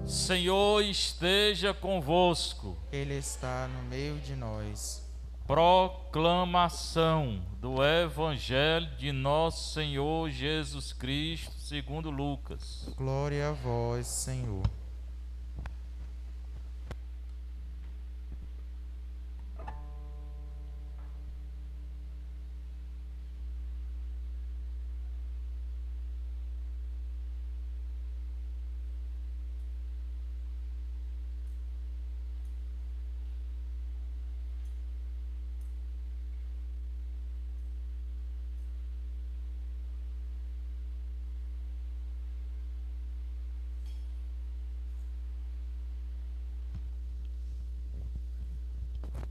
Senhor esteja convosco. Ele está no meio de nós. Proclamação do Evangelho de nosso Senhor Jesus Cristo, segundo Lucas. Glória a vós, Senhor.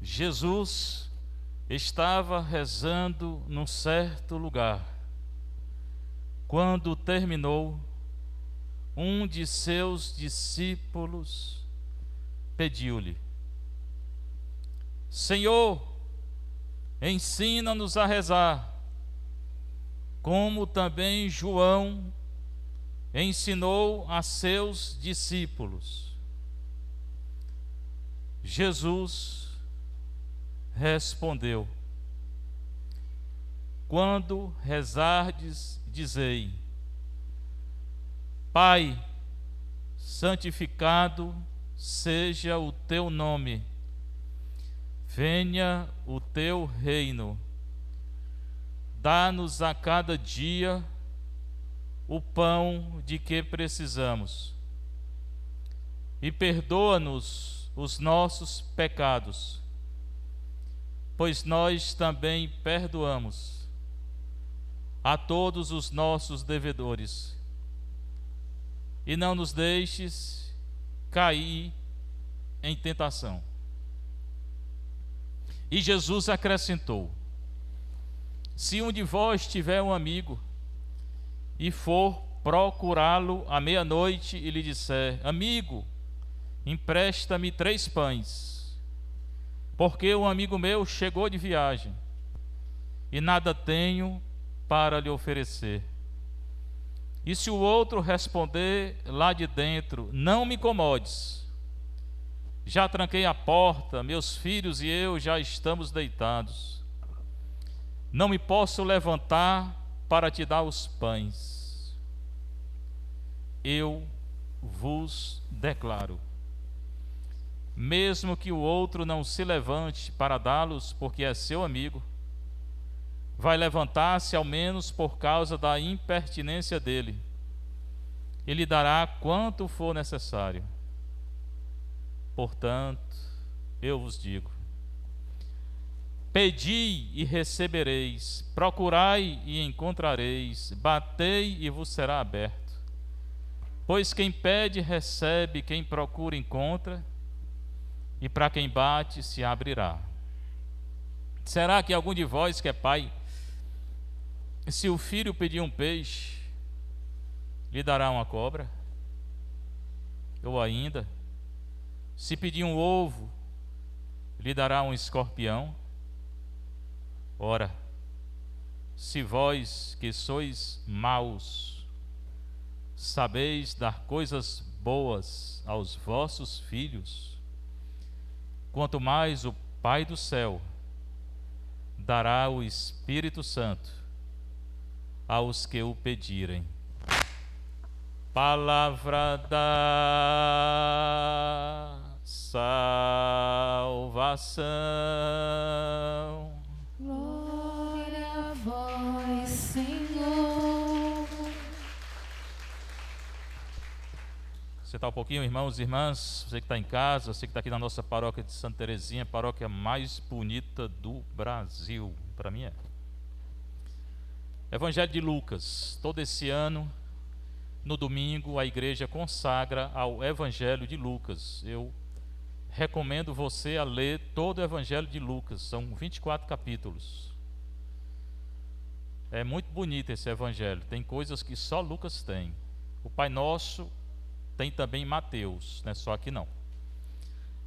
Jesus estava rezando num certo lugar. Quando terminou, um de seus discípulos pediu-lhe: Senhor, ensina-nos a rezar, como também João ensinou a seus discípulos. Jesus respondeu: quando rezardes, dizei: Pai, santificado seja o teu nome, venha o teu reino, dá-nos a cada dia o pão de que precisamos, e perdoa-nos os nossos pecados, pois nós também perdoamos a todos os nossos devedores, e não nos deixes cair em tentação. E Jesus acrescentou: se um de vós tiver um amigo e for procurá-lo à meia-noite e lhe disser: amigo, empresta-me 3 pães, porque um amigo meu chegou de viagem e nada tenho para lhe oferecer. E se o outro responder lá de dentro: não me incomodes, já tranquei a porta, meus filhos e eu já estamos deitados, não me posso levantar para te dar os pães. Eu vos declaro, mesmo que o outro não se levante para dá-los porque é seu amigo, vai levantar-se ao menos por causa da impertinência dele, e lhe dará quanto for necessário. Portanto, eu vos digo: pedi e recebereis, procurai e encontrareis, batei e vos será aberto. Pois quem pede recebe, quem procura encontra, e para quem bate se abrirá. Será que algum de vós que é pai, se o filho pedir um peixe, lhe dará uma cobra? Ou ainda, se pedir um ovo, lhe dará um escorpião? Ora, se vós que sois maus, sabeis dar coisas boas aos vossos filhos, quanto mais o Pai do céu dará o Espírito Santo aos que o pedirem. Palavra da salvação. Glória a vós, Senhor. Sentar um pouquinho, irmãos e irmãs, você que está em casa, você que está aqui na nossa paróquia de Santa Terezinha, paróquia mais bonita do Brasil, para mim é. Evangelho de Lucas. Todo esse ano, no domingo, a igreja consagra ao Evangelho de Lucas. Eu recomendo você a ler todo o Evangelho de Lucas, são 24 capítulos. É muito bonito esse Evangelho, tem coisas que só Lucas tem. O Pai Nosso tem também Mateus, não é só aqui não.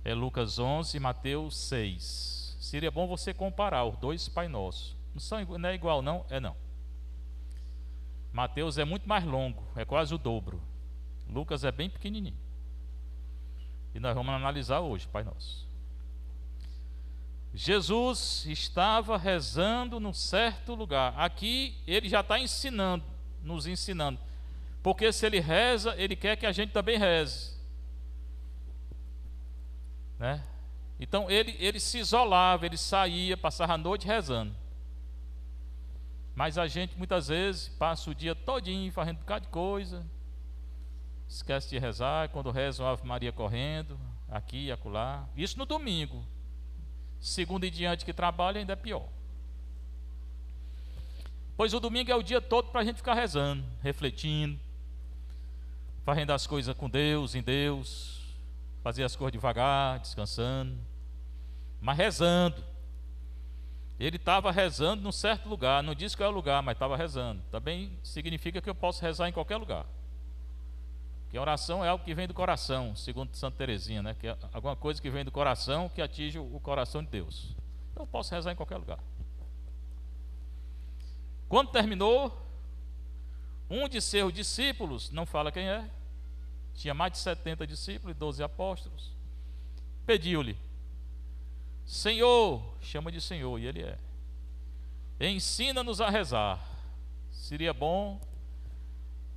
É Lucas 11 e Mateus 6. Seria bom você comparar os dois Pai Nosso. Não é igual não? É não. Mateus é muito mais longo, é quase o dobro. Lucas é bem pequenininho. E nós vamos analisar hoje, Pai Nosso. Jesus estava rezando num certo lugar. Aqui ele já está ensinando, nos ensinando. Porque se ele reza, ele quer que a gente também reze, né? Então ele se isolava, ele saía, passava a noite rezando. Mas a gente muitas vezes passa o dia todinho fazendo um bocado de coisa, esquece de rezar, quando reza uma Ave Maria correndo, aqui e acolá. Isso no domingo. Segunda em diante que trabalha ainda é pior. Pois o domingo é o dia todo para a gente ficar rezando, refletindo, fazendo as coisas com Deus, em Deus, fazer as coisas devagar, descansando, mas rezando. Ele estava rezando num certo lugar, não disse qual é o lugar, mas estava rezando. Também significa que eu posso rezar em qualquer lugar. Que a oração é algo que vem do coração, segundo Santa Teresinha, né? Que é alguma coisa que vem do coração que atinge o coração de Deus. Então eu posso rezar em qualquer lugar. Quando terminou, um de seus discípulos, não fala quem é, tinha mais de 70 discípulos e 12 apóstolos, pediu-lhe: Senhor, chama de Senhor, e ele é, ensina-nos a rezar. Seria bom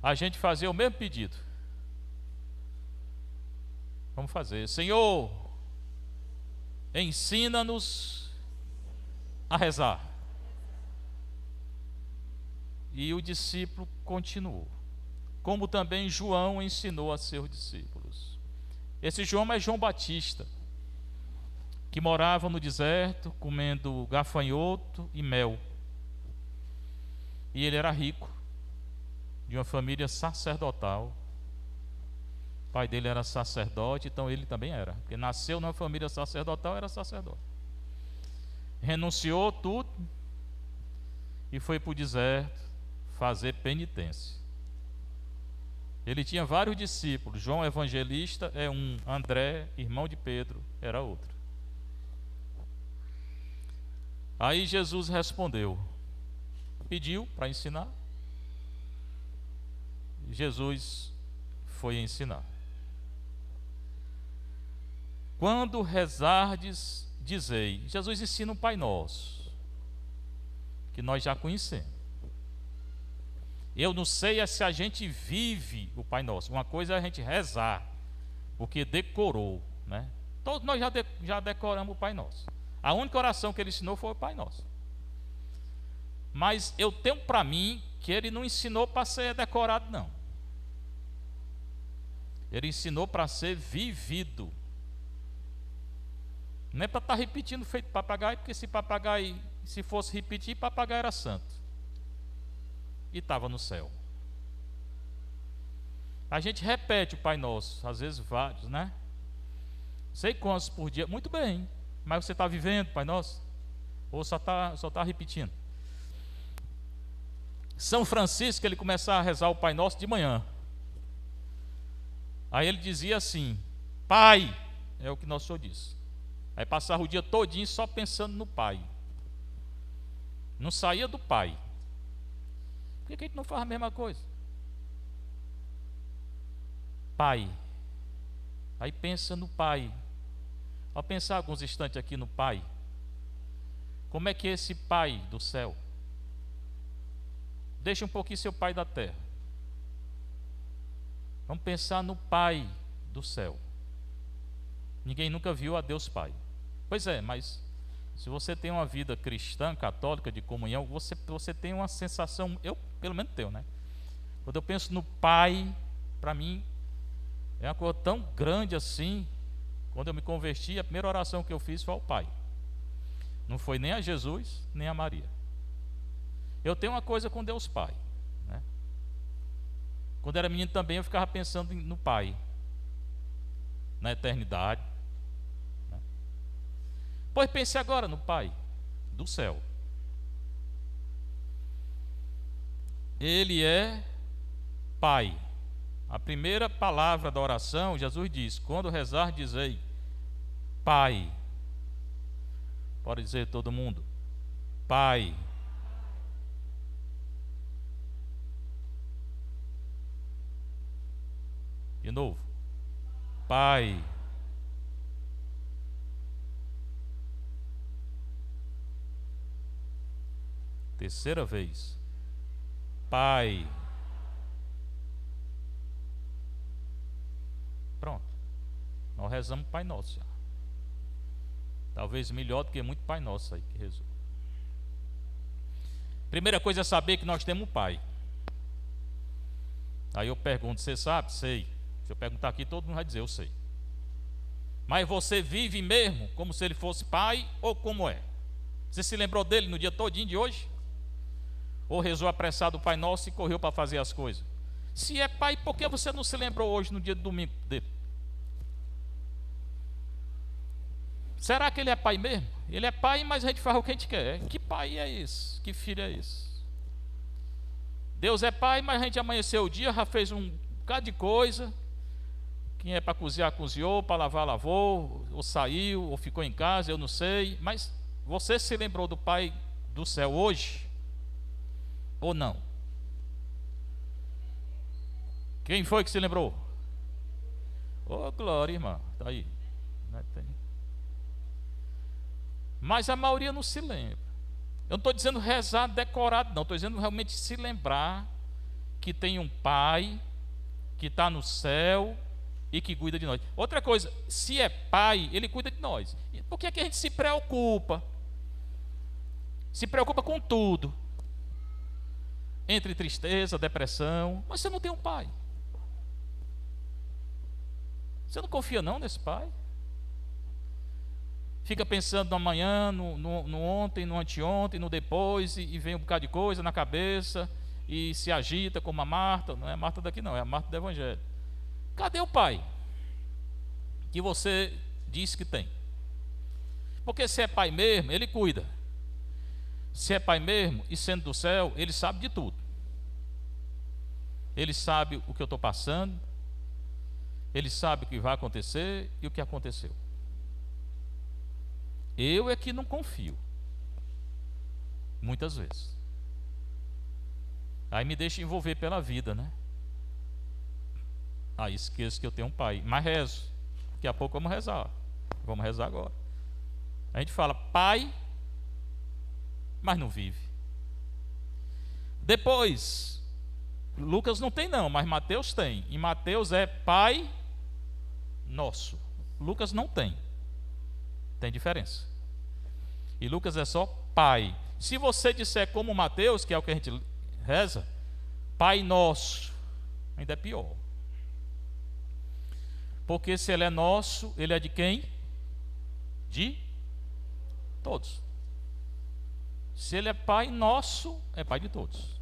a gente fazer o mesmo pedido. Vamos fazer: Senhor, ensina-nos a rezar. E o discípulo continuou, como também João ensinou a seus discípulos. Esse João é João Batista, que morava no deserto comendo gafanhoto e mel. E ele era rico, de uma família sacerdotal. O pai dele era sacerdote, então ele também era, porque nasceu numa família sacerdotal, era sacerdote. Renunciou tudo e foi para o deserto fazer penitência. Ele tinha vários discípulos. João Evangelista é um, André, irmão de Pedro, era outro. Aí Jesus respondeu, pediu para ensinar. Jesus foi ensinar. Quando rezardes, dizei. Jesus ensina um Pai Nosso, que nós já conhecemos. Eu não sei se a gente vive o Pai Nosso. Uma coisa é a gente rezar, porque decorou, né? Todos nós já decoramos o Pai Nosso. A única oração que ele ensinou foi o Pai Nosso. Mas eu tenho para mim que ele não ensinou para ser decorado, não. Ele ensinou para ser vivido. Não é para estar repetindo feito papagaio, porque se papagaio, se fosse repetir, papagaio era santo. E estava no céu. A gente repete o Pai Nosso, às vezes vários, né? Sei quantos por dia, muito bem. Mas você está vivendo, Pai Nosso? Ou só tá repetindo? São Francisco, ele começava a rezar o Pai Nosso de manhã. Aí ele dizia assim: Pai, é o que Nosso Senhor disse. Aí passava o dia todinho só pensando no Pai. Não saía do Pai. Por que a gente não faz a mesma coisa? Pai. Aí pensa no Pai. Ao pensar alguns instantes aqui no Pai, como é que é esse Pai do céu? Deixa um pouquinho seu Pai da terra. Vamos pensar no Pai do céu. Ninguém nunca viu a Deus Pai. Pois é, mas se você tem uma vida cristã, católica, de comunhão, você tem uma sensação, eu pelo menos tenho, né? Quando eu penso no Pai, para mim, é uma coisa tão grande assim. Quando eu me converti, a primeira oração que eu fiz foi ao Pai. Não foi nem a Jesus, nem a Maria. Eu tenho uma coisa com Deus Pai, né? Quando era menino também eu ficava pensando no Pai, na eternidade, né? Pois pense agora no Pai do céu. Ele é Pai. A primeira palavra da oração, Jesus diz: quando rezar, dizei Pai. Pode dizer todo mundo: Pai. De novo: Pai. terceira vez: Pai. Pronto. Nós rezamos Pai Nosso já. Talvez melhor do que muito Pai Nosso aí que rezou. Primeira coisa é saber que nós temos um Pai. Aí eu pergunto: você sabe? Sei. Se eu perguntar aqui, todo mundo vai dizer: eu sei. Mas você vive mesmo como se ele fosse pai, ou como é? Você se lembrou dele no dia todinho de hoje? Ou rezou apressado o Pai Nosso e correu para fazer as coisas? Se é pai, por que você não se lembrou hoje no dia de domingo dele? Será que ele é pai mesmo? Ele é pai, mas a gente faz o que a gente quer. Que pai é esse? Que filho é esse? Deus é pai, mas a gente amanheceu o dia, já fez um bocado de coisa. Quem é para cozinhar, cozinhou, para lavar, lavou, ou saiu, ou ficou em casa, eu não sei. Mas você se lembrou do Pai do céu hoje? Ou não? Quem foi que se lembrou? Oh, glória, irmã. Está aí. Mas a maioria não se lembra. Eu não estou dizendo rezar decorado, não. Estou dizendo realmente se lembrar que tem um Pai que está no céu e que cuida de nós. Outra coisa, se é Pai, Ele cuida de nós. Por que é que a gente se preocupa? Se preocupa com tudo. Entre tristeza, depressão. Mas você não tem um Pai. Você não confia não nesse Pai? Fica pensando no amanhã, no ontem, no anteontem, no depois, e vem um bocado de coisa na cabeça, e se agita como a Marta. Não é a Marta daqui não, é a Marta do Evangelho. Cadê o Pai que você disse que tem? Porque se é Pai mesmo, Ele cuida. Se é Pai mesmo, e sendo do céu, Ele sabe de tudo. Ele sabe o que eu estou passando, Ele sabe o que vai acontecer e o que aconteceu. Eu é que não confio, muitas vezes. Aí me deixa envolver pela vida, né? Aí esqueço que eu tenho um Pai. Mas rezo. Daqui a pouco vamos rezar. Vamos rezar agora. A gente fala Pai, mas não vive. Depois, Lucas não tem não, mas Mateus tem. Em Mateus é Pai Nosso. Lucas não tem. Tem diferença. E Lucas é só Pai. Se você disser como Mateus, que é o que a gente reza, Pai Nosso, ainda é pior. Porque se Ele é nosso, Ele é de quem? De todos. Se Ele é Pai nosso, é Pai de todos.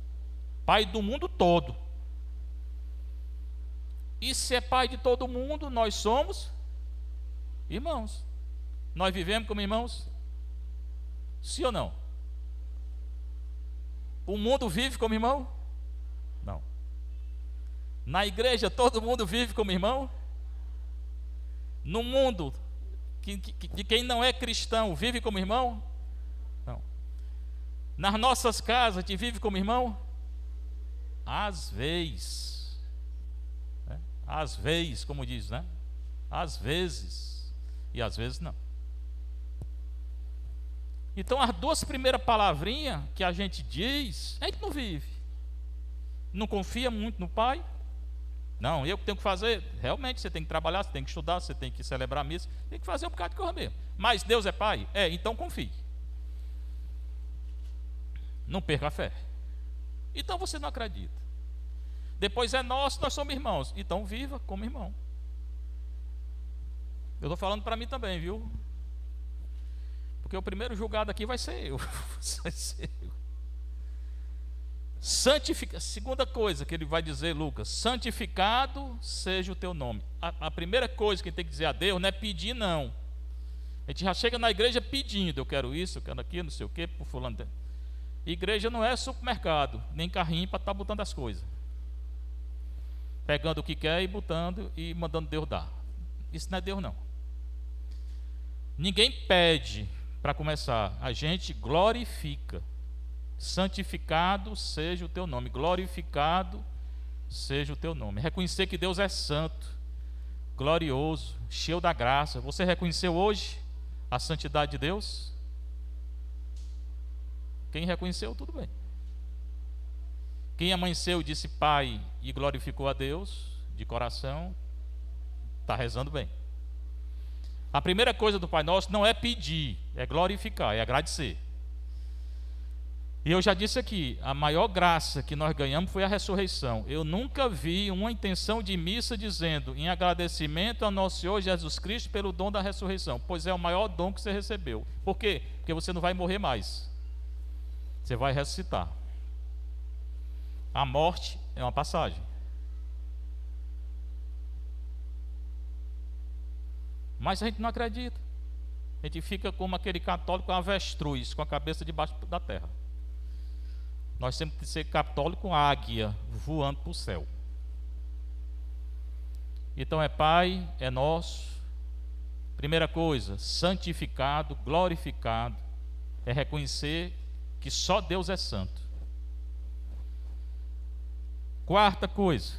Pai do mundo todo. E se é Pai de todo mundo, nós somos irmãos. Nós vivemos como irmãos? Sim ou não? O mundo vive como irmão? Não. Na igreja todo mundo vive como irmão? No mundo, de quem não é cristão, vive como irmão? Não. Nas nossas casas, a gente vive como irmão? Às vezes. Né? Às vezes, como diz, né? Às vezes. E às vezes não. Então, as duas primeiras palavrinhas que a gente diz, a gente não vive. Não confia muito no Pai. Não, eu que tenho que fazer. Realmente, você tem que trabalhar, você tem que estudar, você tem que celebrar a missa, tem que fazer um bocado de coisa mesmo. Mas Deus é Pai? É, então confie. Não perca a fé. Então você não acredita. Depois é nosso, nós somos irmãos. Então viva como irmão. Eu estou falando para mim também, viu? Porque o primeiro julgado aqui vai ser eu. Vai ser eu. Segunda coisa que ele vai dizer, Lucas: santificado seja o teu nome. A primeira coisa que tem que dizer a Deus não é pedir, não. A gente já chega na igreja pedindo: eu quero isso, eu quero aquilo, não sei o que, por fulano. Igreja não é supermercado, nem carrinho para estar botando as coisas, pegando o que quer e botando e mandando Deus dar. Isso não é Deus, não. Ninguém pede para começar, a gente glorifica. Santificado seja o teu nome, glorificado seja o teu nome. Reconhecer que Deus é santo, glorioso, cheio da graça. Você reconheceu hoje a santidade de Deus? Quem reconheceu, tudo bem. Quem amanheceu, disse Pai e glorificou a Deus de coração, está rezando bem. A primeira coisa do Pai Nosso não é pedir, é glorificar, é agradecer. E eu já disse aqui, a maior graça que nós ganhamos foi a ressurreição. Eu nunca vi uma intenção de missa dizendo em agradecimento a nosso Senhor Jesus Cristo pelo dom da ressurreição, pois é o maior dom que você recebeu. Por quê? Porque você não vai morrer mais. Você vai ressuscitar. A morte é uma passagem. Mas a gente não acredita. A gente fica como aquele católico avestruz, com a cabeça debaixo da terra. Nós temos que ser católico águia, voando para o céu. Então é Pai, é nosso. Primeira coisa, santificado, glorificado. É reconhecer que só Deus é santo. Quarta coisa,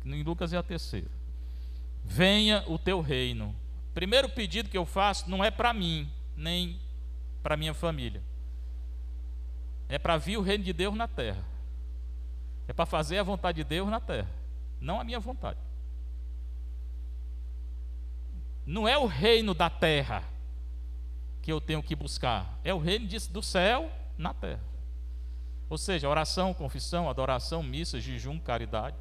em Lucas é a terceira. Venha o teu reino. Primeiro pedido que eu faço não é para mim, nem para minha família. É para vir o reino de Deus na terra. É para fazer a vontade de Deus na terra, não a minha vontade. Não é o reino da terra que eu tenho que buscar, é o reino do céu na terra. Ou seja, oração, confissão, adoração, missa, jejum, caridade.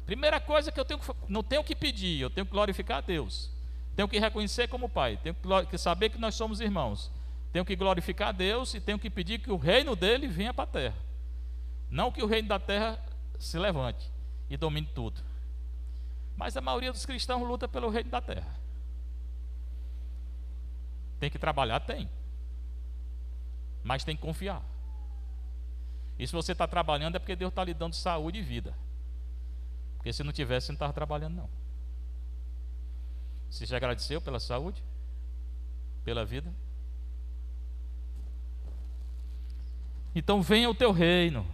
Primeira coisa que eu não tenho que pedir, eu tenho que glorificar a Deus. Tenho que reconhecer como Pai, tenho que saber que nós somos irmãos. Tenho que glorificar a Deus e tenho que pedir que o reino dele venha para a terra. Não que o reino da terra se levante e domine tudo. Mas a maioria dos cristãos luta pelo reino da terra. Tem que trabalhar? Tem. Mas tem que confiar. E se você está trabalhando é porque Deus está lhe dando saúde e vida. Porque se não tivesse, você não estava trabalhando não. Você já agradeceu pela saúde? Pela vida? Então venha o teu reino.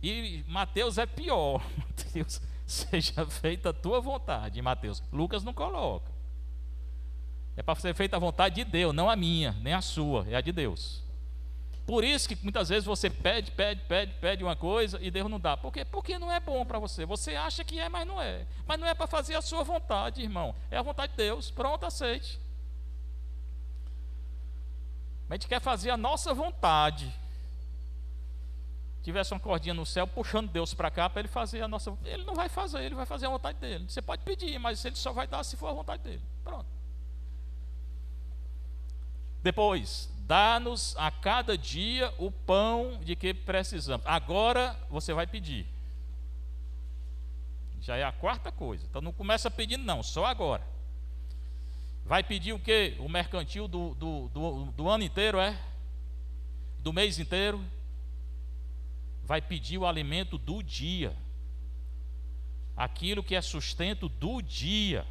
E Mateus é pior. Mateus, seja feita a tua vontade. Em Mateus, Lucas não coloca. É para ser feita a vontade de Deus, não a minha, nem a sua, é a de Deus. Por isso que muitas vezes você pede uma coisa e Deus não dá. Por quê? Porque não é bom para você. Você acha que é, mas não é. Mas não é para fazer a sua vontade, irmão. É a vontade de Deus. Pronto, aceite. Mas a gente quer fazer a nossa vontade. Se tivesse uma cordinha no céu puxando Deus para cá para ele fazer a nossa. Ele não vai fazer, ele vai fazer a vontade dele. Você pode pedir, mas ele só vai dar se for a vontade dele. Pronto. Depois, dá-nos a cada dia o pão de que precisamos. Agora você vai pedir. Já é a quarta coisa. Então não começa pedindo não, só agora. Vai pedir o quê? O mercantil do ano inteiro, é? Do mês inteiro? Vai pedir o alimento do dia. Aquilo que é sustento do dia.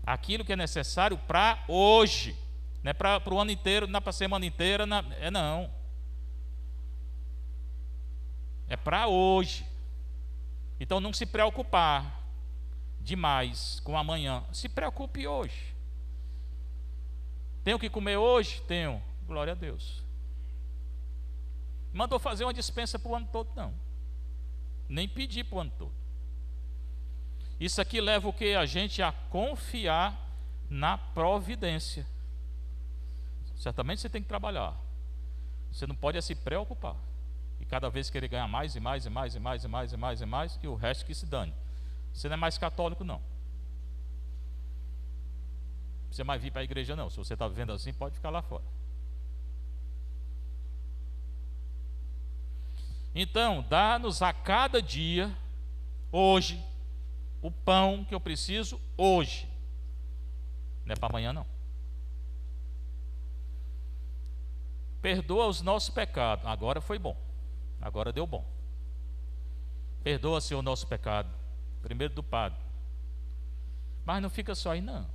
Aquilo que é necessário para hoje. Não é para o ano inteiro, não é para a semana inteira, não. É para hoje. Então não se preocupar demais com amanhã. Se preocupe hoje. Tenho que comer hoje? Tenho. Glória a Deus. Mandou fazer uma dispensa para o ano todo? Não. Nem pedir para o ano todo. Isso aqui leva o que? A gente a confiar na providência. Certamente você tem que trabalhar. Você não pode se preocupar. E cada vez querer ganhar mais e mais e mais e mais e mais e mais e mais, e o resto que se dane. Você não é mais católico não. Não precisa mais vir para a igreja não. Se você está vivendo assim, pode ficar lá fora. Então, dá-nos a cada dia, hoje, o pão que eu preciso hoje. Não é para amanhã não. Perdoa os nossos pecados. Agora foi bom. Agora deu bom. Perdoa, Senhor, o nosso pecado. Primeiro do Padre. Mas não fica só aí, não.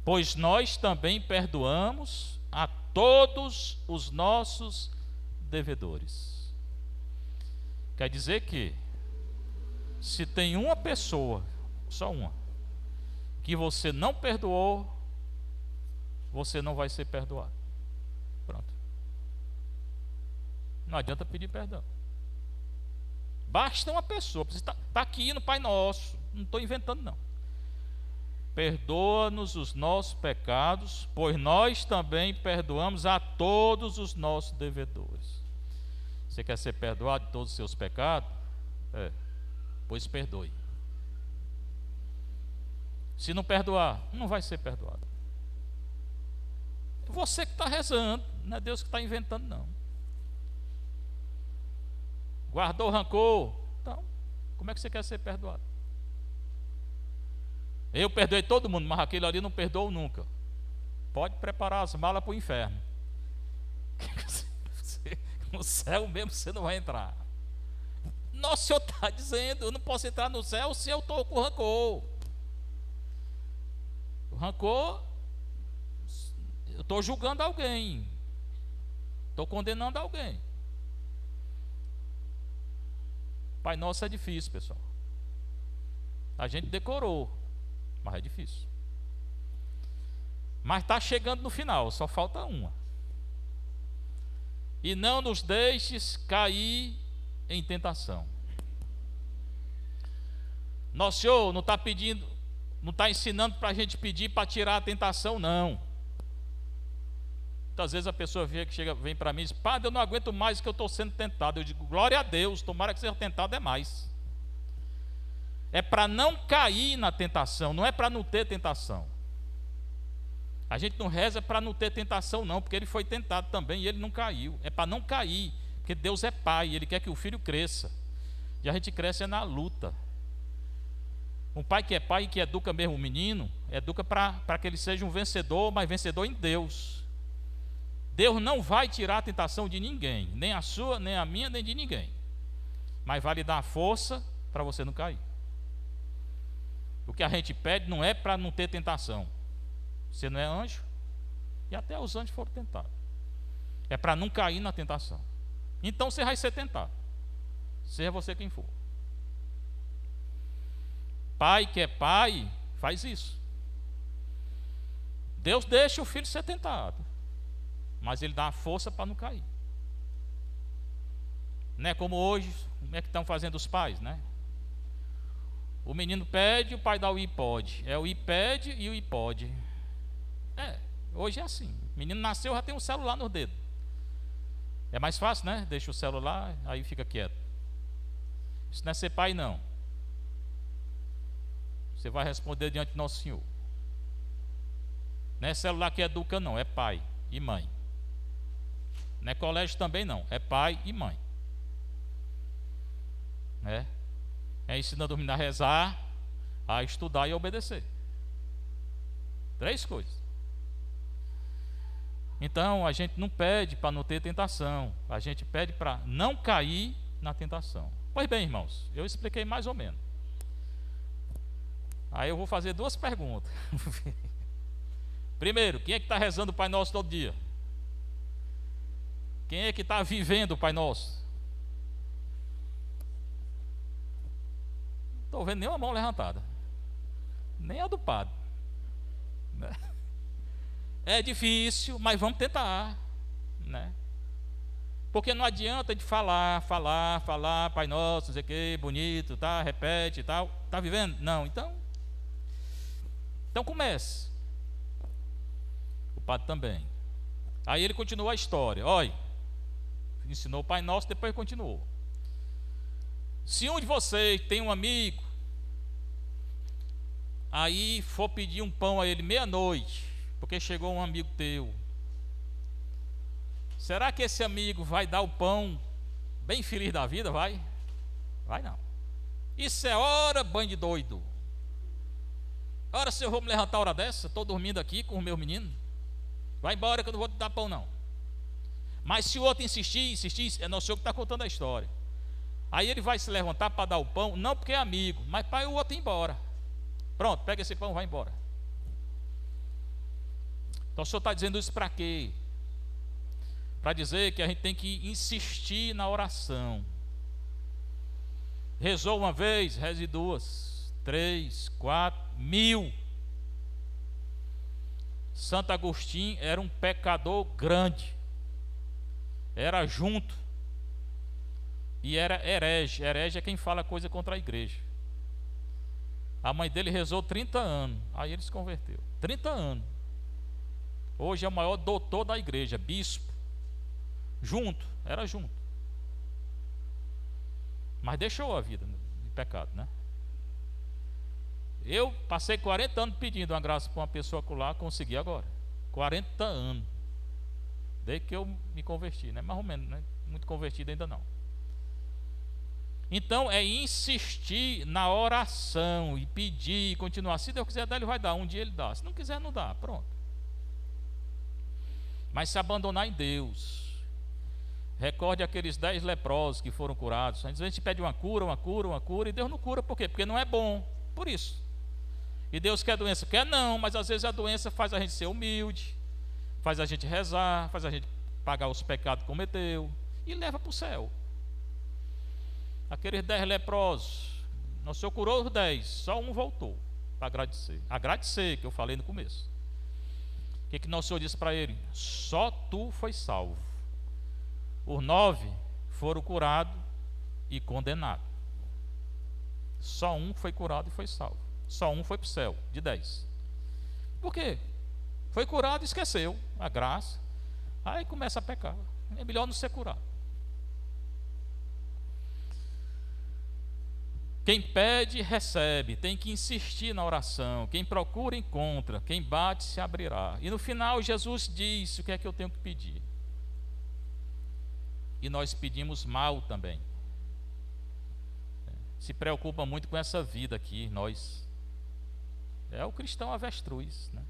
Pois nós também perdoamos a todos os nossos devedores. Quer dizer que, se tem uma pessoa, só uma, que você não perdoou, você não vai ser perdoado. Pronto. Não adianta pedir perdão. Basta uma pessoa. Você está aqui no Pai Nosso. Não estou inventando, não. Perdoa-nos os nossos pecados, pois nós também perdoamos a todos os nossos devedores. Você quer ser perdoado de todos os seus pecados? Pois perdoe. Se não perdoar, não vai ser perdoado. Você que está rezando, não é Deus que está inventando, não. Guardou rancor, então, como é que você quer ser perdoado? Eu perdoei todo mundo, mas aquele ali não perdoou nunca. Pode preparar as malas para o inferno. No céu mesmo você não vai entrar. Nossa, o Senhor está dizendo, eu não posso entrar no céu se eu estou com rancor. O rancor, eu estou julgando alguém, estou condenando alguém. Pai Nosso é difícil, pessoal. A gente decorou, mas é difícil. Mas está chegando no final, só falta uma. E não nos deixes cair em tentação. Nosso Senhor não está pedindo, não está ensinando para a gente pedir para tirar a tentação, não. Muitas vezes a pessoa vem para mim e diz: Padre, eu não aguento mais que eu estou sendo tentado. Eu digo: glória a Deus, tomara que seja tentado é mais. É para não cair na tentação, não é para não ter tentação. A gente não reza para não ter tentação, não, porque ele foi tentado também e ele não caiu. É para não cair, porque Deus é pai, ele quer que o filho cresça. E a gente cresce na luta. Um pai que é pai e que educa mesmo o menino, educa para que ele seja um vencedor, mas vencedor em Deus. Deus não vai tirar a tentação de ninguém, nem a sua, nem a minha, nem de ninguém. Mas vai lhe dar a força para você não cair. O que a gente pede não é para não ter tentação. Você não é anjo, e até os anjos foram tentados. É para não cair na tentação. Então você vai ser tentado, seja você quem for. Pai que é pai, faz isso. Deus deixa o filho ser tentado, mas ele dá a força para não cair. Não é como hoje, como é que estão fazendo os pais, né? O menino pede, o pai dá o iPod. É o iPad e o iPod. Hoje é assim. O menino nasceu, já tem um celular no dedo. É mais fácil, né? Deixa o celular, aí fica quieto. Isso não é ser pai, não. Você vai responder diante de Nosso Senhor. Não é celular que educa, não. É pai e mãe. Não é colégio também, não. É pai e mãe. É ensinando o menino a rezar, a estudar e a obedecer. 3 coisas. Então a gente não pede para não ter tentação, a gente pede para não cair na tentação. Pois bem, irmãos, eu expliquei mais ou menos. Aí eu vou fazer 2 perguntas. Primeiro, quem é que está rezando o Pai Nosso todo dia? Quem é que está vivendo o Pai Nosso? Não estou vendo nenhuma mão levantada, nem a do padre, né? É difícil, mas vamos tentar, né? Porque não adianta de falar, Pai Nosso, dizer que bonito, tá? Repete e tal. Tá vivendo? Não, então comece. O padre também. Aí ele continuou a história. Olha, ensinou o Pai Nosso, depois continuou. Se um de vocês tem um amigo, aí for pedir um pão a ele meia-noite, porque chegou um amigo teu, será que esse amigo vai dar o pão bem feliz da vida? Vai não. Isso é hora banho de doido. Ora, se eu vou me levantar a hora dessa, estou dormindo aqui com o meu menino, vai embora que eu não vou te dar pão não. Mas se o outro insistir, é Nosso Senhor que está contando a história. Aí ele vai se levantar para dar o pão, não porque é amigo, mas para o outro ir embora. Pronto, pega esse pão, vai embora. Então o Senhor está dizendo isso para quê? Para dizer que a gente tem que insistir na oração. Rezou uma vez, reze 2, 3, 4, 1000. Santo Agostinho era um pecador grande, era junto, e era herege. Herege é quem fala coisa contra a igreja. A mãe dele rezou 30 anos, aí ele se converteu. 30 anos. Hoje é o maior doutor da igreja, bispo. Junto, era junto. Mas deixou a vida de pecado, né? Eu passei 40 anos pedindo uma graça para uma pessoa acolá, consegui agora. 40 anos. Desde que eu me converti, né? Mais ou menos, né? Muito convertido ainda não. Então é insistir na oração e pedir e continuar. Se Deus quiser dar, Ele vai dar. Um dia Ele dá. Se não quiser, não dá. Pronto. Mas se abandonar em Deus. Recorde aqueles 10 leprosos que foram curados. Às vezes a gente pede uma cura, e Deus não cura. Por quê? Porque não é bom. Por isso. E Deus quer doença? Quer não, mas às vezes a doença faz a gente ser humilde, faz a gente rezar, faz a gente pagar os pecados que cometeu e leva para o céu. Aqueles 10 leprosos, Nosso Senhor curou os 10, só um voltou para agradecer. Agradecer, que eu falei no começo. O que Nosso Senhor disse para ele? Só tu foi salvo. Os 9 foram curados e condenados. Só um foi curado e foi salvo. Só um foi para o céu, de 10. Por quê? Foi curado e esqueceu a graça. Aí começa a pecar. É melhor não ser curado. Quem pede, recebe. Tem que insistir na oração. Quem procura, encontra. Quem bate, se abrirá. E no final Jesus disse o que é que eu tenho que pedir. E nós pedimos mal também. Se preocupa muito com essa vida aqui, nós. É o cristão avestruz, né?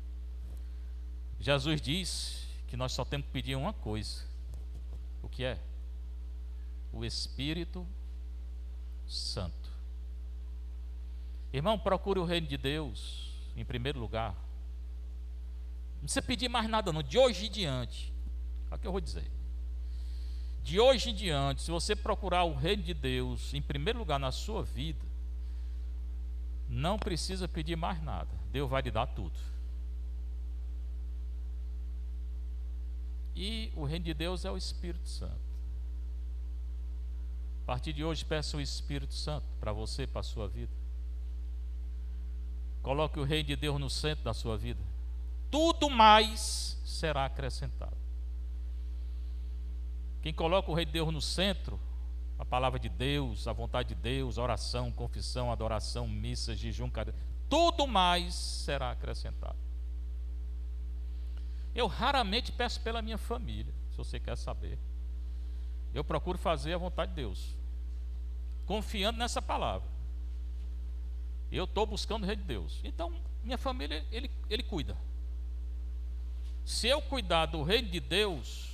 Jesus diz que nós só temos que pedir uma coisa. O que é? O Espírito Santo. Irmão, procure o reino de Deus em primeiro lugar. Não precisa pedir mais nada não. De hoje em diante, é o que eu vou dizer. De hoje em diante, se você procurar o reino de Deus em primeiro lugar na sua vida, não precisa pedir mais nada. Deus vai lhe dar tudo. E o reino de Deus é o Espírito Santo. A partir de hoje, peça o Espírito Santo para você, para a sua vida. Coloque o reino de Deus no centro da sua vida. Tudo mais será acrescentado. Quem coloca o reino de Deus no centro, a palavra de Deus, a vontade de Deus, oração, confissão, adoração, missa, jejum, tudo mais será acrescentado. Eu raramente peço pela minha família, se você quer saber. Eu procuro fazer a vontade de Deus, confiando nessa palavra. Eu estou buscando o reino de Deus. Então, minha família, ele cuida. Se eu cuidar do reino de Deus,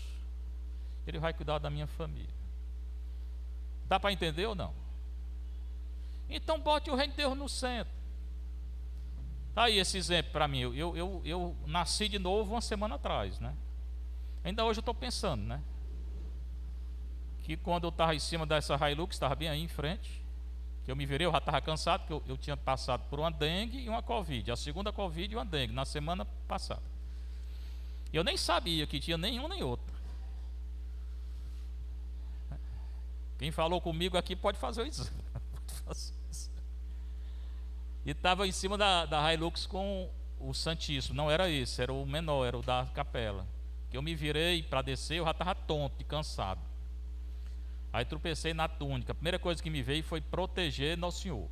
Ele vai cuidar da minha família. Dá para entender ou não? Então, bote o reino de Deus no centro. Tá aí esse exemplo para mim. Eu nasci de novo uma semana atrás, né? Ainda hoje eu estou pensando, né? Que quando eu estava em cima dessa Hilux, estava bem aí em frente, que eu me virei, eu já estava cansado, porque eu tinha passado por uma dengue e uma Covid. A segunda Covid e uma dengue, na semana passada. Eu nem sabia que tinha nenhum nem outro. Quem falou comigo aqui pode fazer isso. E estava em cima da Hilux com o Santíssimo. Não era esse, era o menor, era o da capela. Que eu me virei para descer, eu já estava tonto e cansado. Aí tropecei na túnica. A primeira coisa que me veio foi proteger Nosso Senhor.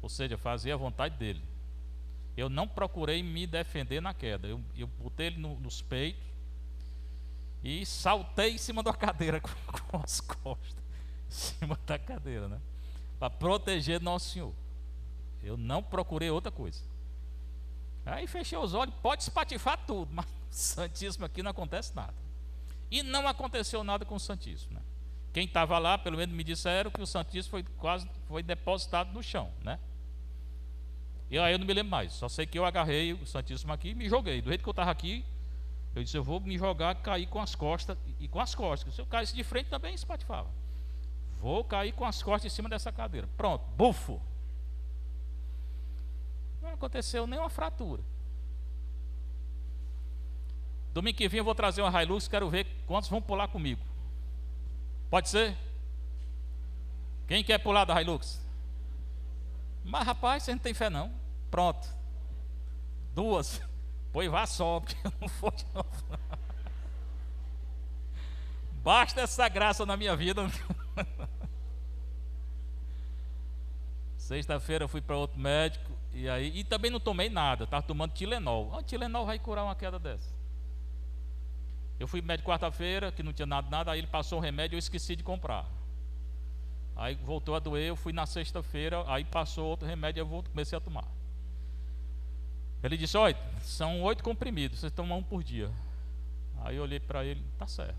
Ou seja, fazer a vontade dele. Eu não procurei me defender na queda. Eu botei ele nos peitos e saltei em cima da cadeira com as costas. Em cima da cadeira, né? Para proteger Nosso Senhor. Eu não procurei outra coisa. Aí fechei os olhos, pode espatifar tudo, mas o Santíssimo aqui não acontece nada. E não aconteceu nada com o Santíssimo, né? Quem estava lá, pelo menos me disseram que o Santíssimo foi depositado no chão, né? E aí eu não me lembro mais, só sei que eu agarrei o Santíssimo aqui e me joguei. Do jeito que eu estava aqui, eu disse, eu vou me jogar, cair com as costas, e com as costas. Se eu caísse de frente também espatifava. Vou cair com as costas em cima dessa cadeira. Pronto, bufo. Não aconteceu nenhuma fratura. Domingo que vem eu vou trazer uma Hilux, quero ver quantos vão pular comigo. Pode ser? Quem quer pular da Hilux? Mas rapaz, você não tem fé não. Pronto. 2. Pois vá só, porque eu não vou de novo. Basta essa graça na minha vida. Sexta-feira eu fui para outro médico e também não tomei nada, estava tomando Tilenol. Tilenol vai curar uma queda dessa. Eu fui médico quarta-feira, que não tinha nada, aí ele passou um remédio, eu esqueci de comprar. Aí voltou a doer, eu fui na sexta-feira, aí passou outro remédio, eu comecei a tomar. Ele disse: olha, são 8 comprimidos, você toma um por dia. Aí eu olhei para ele: tá certo.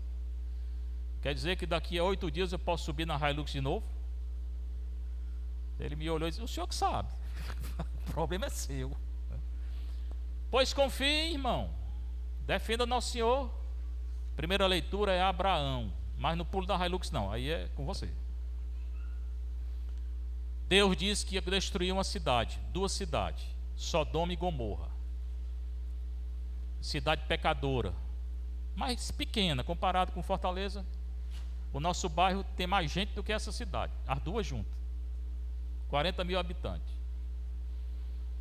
Quer dizer que daqui a 8 dias eu posso subir na Hilux de novo? Ele me olhou e disse: o senhor que sabe. O problema é seu. Pois confie, irmão. Defenda Nosso Senhor. Primeira leitura é Abraão, mas no pulo da Hilux não, aí é com você. Deus disse que ia destruir uma cidade, 2 cidades, Sodoma e Gomorra. Cidade pecadora, mas pequena, comparado com Fortaleza. O nosso bairro tem mais gente do que essa cidade, as 2 juntas. 40 mil habitantes.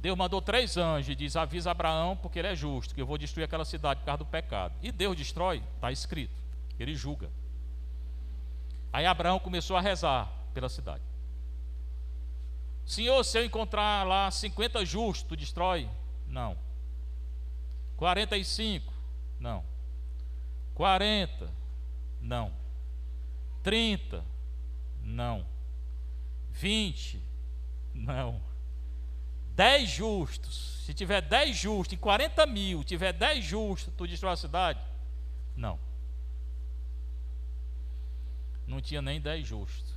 Deus mandou 3 anjos e diz: avisa Abraão, porque ele é justo, que eu vou destruir aquela cidade por causa do pecado. E Deus destrói, está escrito, ele julga. Aí Abraão começou a rezar pela cidade: Senhor, se eu encontrar lá 50 justos, tu destrói? Não. 45? Não. 40? Não. 30? Não. 20? Não. 10 justos. Se tiver 10 justos, em 40 mil, tiver 10 justos, tu destrói a cidade? Não. Não tinha nem 10 justos.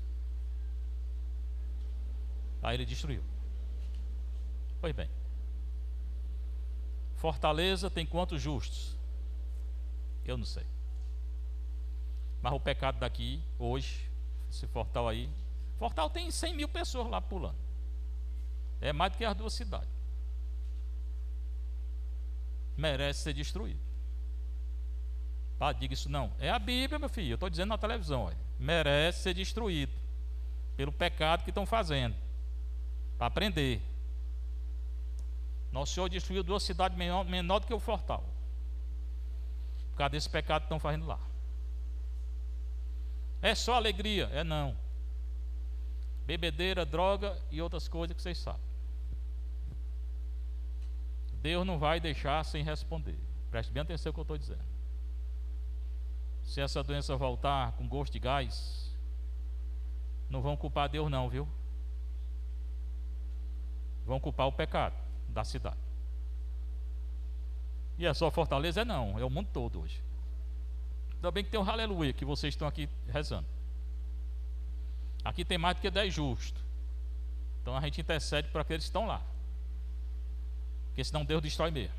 Aí ele destruiu. Pois bem. Fortaleza tem quantos justos? Eu não sei. Mas o pecado daqui, hoje, esse Fortal aí, Fortal tem 100 mil pessoas lá pulando. É mais do que as 2 cidades. Merece ser destruído. Ah, diga isso não. É a Bíblia, meu filho. Eu estou dizendo na televisão. Olha. Merece ser destruído pelo pecado que estão fazendo. Para aprender. Nosso Senhor destruiu 2 cidades menor do que o Fortal. Por causa desse pecado que estão fazendo lá. É só alegria? É não. Bebedeira, droga e outras coisas que vocês sabem. Deus não vai deixar sem responder. Preste bem atenção no que eu estou dizendo. Se essa doença voltar com gosto de gás, não vão culpar Deus não, viu? Vão culpar o pecado da cidade. E é só Fortaleza? É não, é o mundo todo hoje. Ainda bem que tem um aleluia que vocês estão aqui rezando. Aqui tem mais do que 10 justos. Então a gente intercede para aqueles que estão lá. Porque senão Deus destrói mesmo.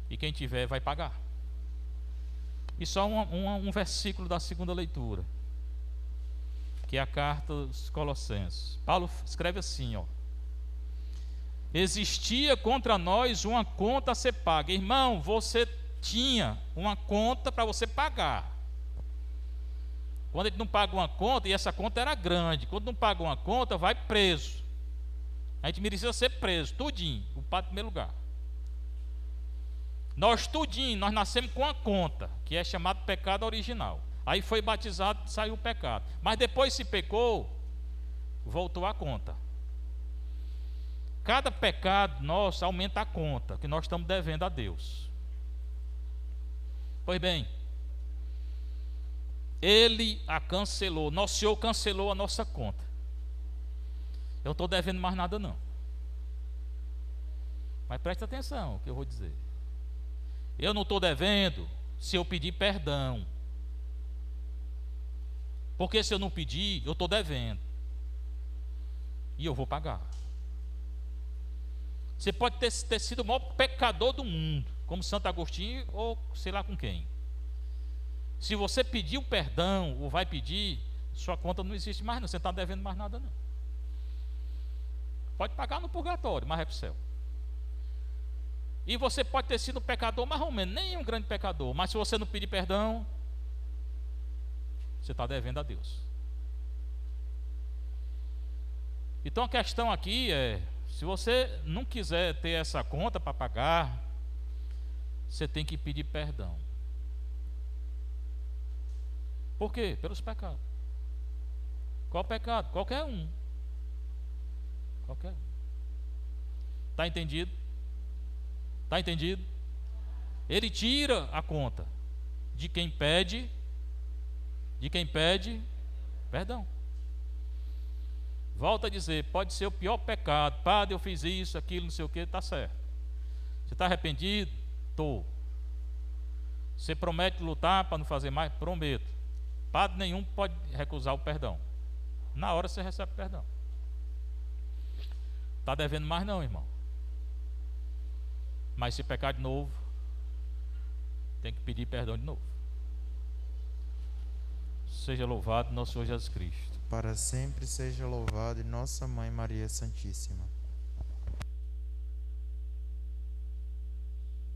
E quem tiver vai pagar. E só um versículo da segunda leitura, que é a carta dos Colossenses. Paulo escreve assim, ó: existia contra nós uma conta a ser paga. Irmão, você tinha uma conta para você pagar. Quando ele não paga uma conta, e essa conta era grande, quando não paga uma conta, vai preso. A gente merecia ser preso, tudinho, o pai em primeiro lugar. Nós tudinho, nós nascemos com a conta, que é chamado pecado original. Aí foi batizado, saiu o pecado. Mas depois se pecou, voltou a conta. Cada pecado nosso aumenta a conta que nós estamos devendo a Deus. Pois bem, Ele a cancelou, Nosso Senhor cancelou a nossa conta. Eu não estou devendo mais nada não. Mas preste atenção no que eu vou dizer. Eu não estou devendo se eu pedir perdão. Porque se eu não pedir, eu estou devendo. E eu vou pagar. Você pode ter sido o maior pecador do mundo, como Santo Agostinho ou sei lá com quem. Se você pedir o perdão ou vai pedir, sua conta não existe mais não, você não está devendo mais nada não. Pode pagar no purgatório, mas é para o céu. E você pode ter sido um pecador mais ou menos, nem um grande pecador, mas se você não pedir perdão, você está devendo a Deus. Então a questão aqui é, se você não quiser ter essa conta para pagar, você tem que pedir perdão. Por quê? Pelos pecados. Qual pecado? Qualquer um. Qualquer um. Está entendido? Está entendido? Ele tira a conta de quem pede perdão. Volto a dizer, pode ser o pior pecado. Padre, eu fiz isso, aquilo, não sei o que, está certo. Você está arrependido? Estou. Você promete lutar para não fazer mais? Prometo. Padre nenhum pode recusar o perdão. Na hora você recebe perdão. Está devendo mais não, irmão. Mas se pecar de novo, tem que pedir perdão de novo. Seja louvado nosso Senhor Jesus Cristo. Para sempre seja louvado e Nossa Mãe Maria Santíssima.